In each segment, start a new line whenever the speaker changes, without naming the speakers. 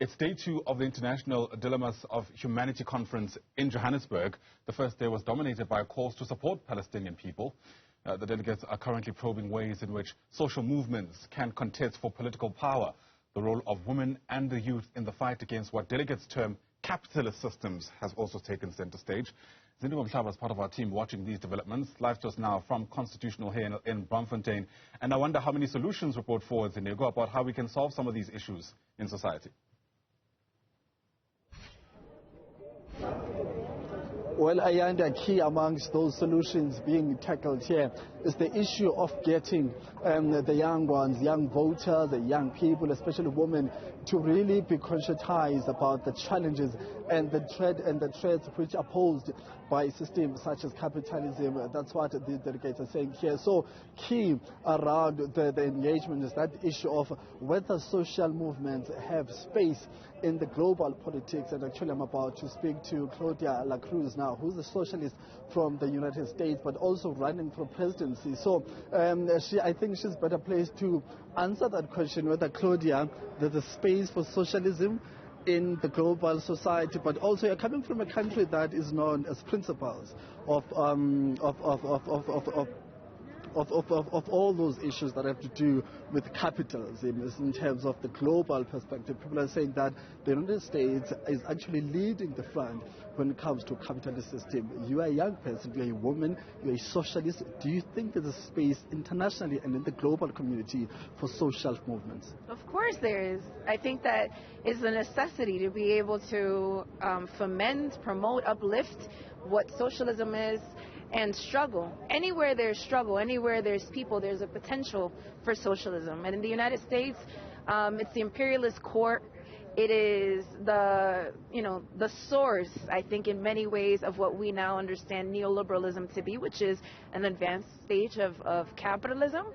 It's day 2 of the International Dilemmas of Humanity Conference in Johannesburg. The first day was dominated by calls to support Palestinian people. The delegates are currently probing ways in which social movements can contest for political power, the role of women and the youth in the fight against what delegates term capitalist systems has also taken center stage. Ziniko Mhlaba is part of our team watching these developments, live to us now from Constitutional here in Braamfontein. And I wonder how many solutions were brought forward, Ziniko, about how we can solve some of these issues in society.
Well, Ayanda, key amongst those solutions being tackled here is the issue of getting the young ones, young voters, the young people, especially women, to really be conscientized about the challenges and the threats which are posed by systems such as capitalism. That's what the delegates are saying here. So key around the engagement is that issue of whether social movements have space in the global politics. And actually I'm about to speak to Claudia Cruz now, who's a socialist from the United States, but also running for presidency. So I think she's better placed to answer that question, whether, Claudia, there's a space for socialism in the global society, but also you're coming from a country that is known as principles of all those issues that have to do with capitalism in terms of the global perspective. People are saying that the United States is actually leading the front when it comes to capitalist system. You are a young person, you're a woman, you're a socialist. Do you think there's a space internationally and in the global community for social movements?
Of course there is. I think that it's a necessity to be able to foment, promote, uplift what socialism is, and struggle. Anywhere there's struggle, anywhere there's people, there's a potential for socialism. And in the United States, it's the imperialist court. It is the source, I think, in many ways of what we now understand neoliberalism to be, which is an advanced stage of capitalism.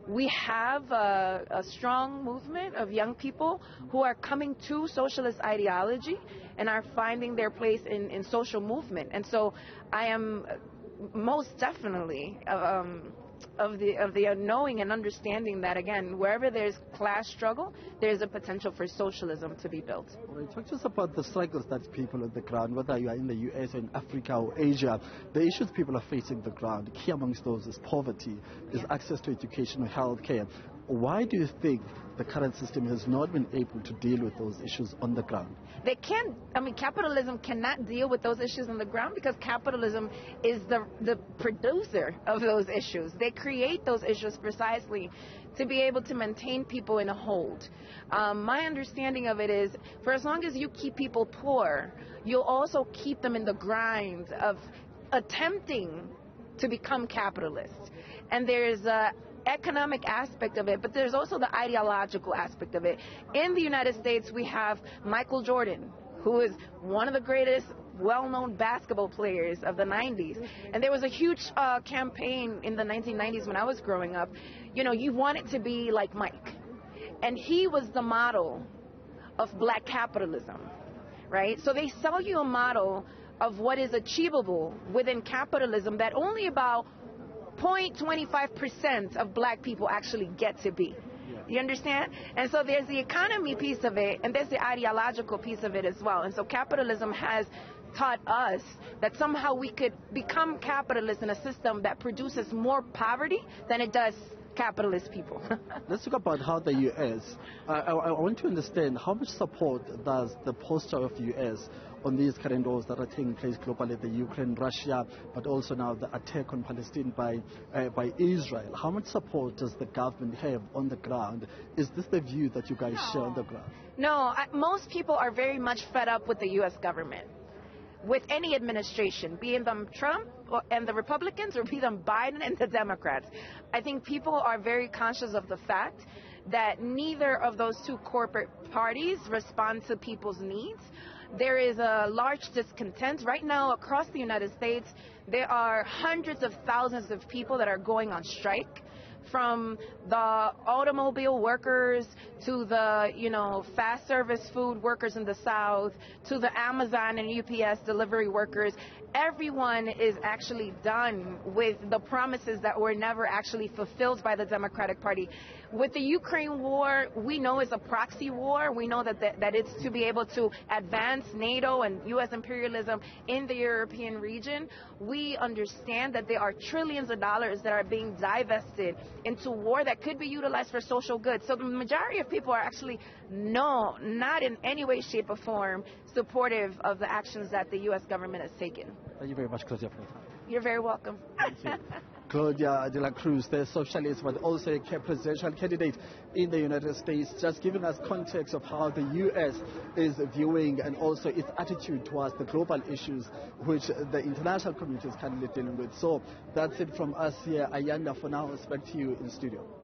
We have a strong movement of young people who are coming to socialist ideology and are finding their place in social movement. And so I am most definitely of the knowing and understanding that, again, wherever there's class struggle, there's a potential for socialism to be built.
All right, talk to us about the struggles that people on the ground, whether you are in the US or in Africa or Asia, the issues people are facing on the ground. Key amongst those is poverty, is access to education or health care. Why do you think the current system has not been able to deal with those issues on the ground?
They can't. I mean, capitalism cannot deal with those issues on the ground because capitalism is the producer of those issues. They create those issues precisely to be able to maintain people in a hold. My understanding of it is, for as long as you keep people poor, you'll also keep them in the grind of attempting to become capitalists. And there's a economic aspect of it, but there's also the ideological aspect of it. In the United States, we have Michael Jordan, who is one of the greatest well-known basketball players of the 90s. And there was a huge campaign in the 1990s when I was growing up. You wanted to be like Mike. And he was the model of black capitalism, right? So they sell you a model of what is achievable within capitalism that only about 0.25% of black people actually get to be. You understand? And so there's the economy piece of it, and there's the ideological piece of it as well. And so capitalism has taught us that somehow we could become capitalists in a system that produces more poverty than it does capitalist people.
Let's talk about how the U.S. I want to understand how much support does the posture of the U.S. on these current wars that are taking place globally, the Ukraine, Russia, but also now the attack on Palestine by Israel. How much support does the government have on the ground? Is this the view that you guys share on the ground?
No, most people are very much fed up with the U.S. government, with any administration, be them Trump and the Republicans or be them Biden and the Democrats. I think people are very conscious of the fact that neither of those two corporate parties respond to people's needs. There is a large discontent. Right now, across the United States, there are hundreds of thousands of people that are going on strike, from the automobile workers to the, fast service food workers in the South, to the Amazon and UPS delivery workers. Everyone is actually done with the promises that were never actually fulfilled by the Democratic Party. With the Ukraine war, we know it's a proxy war. We know that it's to be able to advance NATO and U.S. imperialism in the European region. We understand that there are trillions of dollars that are being divested into war that could be utilized for social good. So the majority of people are actually not in any way, shape, or form supportive of the actions that the U.S. government has taken.
Thank you very much, Claudia, for your time.
You're very welcome.
Thank you. Claudia de la Cruz, the socialist, but also a presidential candidate in the United States, just giving us context of how the U.S. is viewing and also its attitude towards the global issues which the international community is currently dealing with. So that's it from us here. Ayanda, for now, back to you in studio.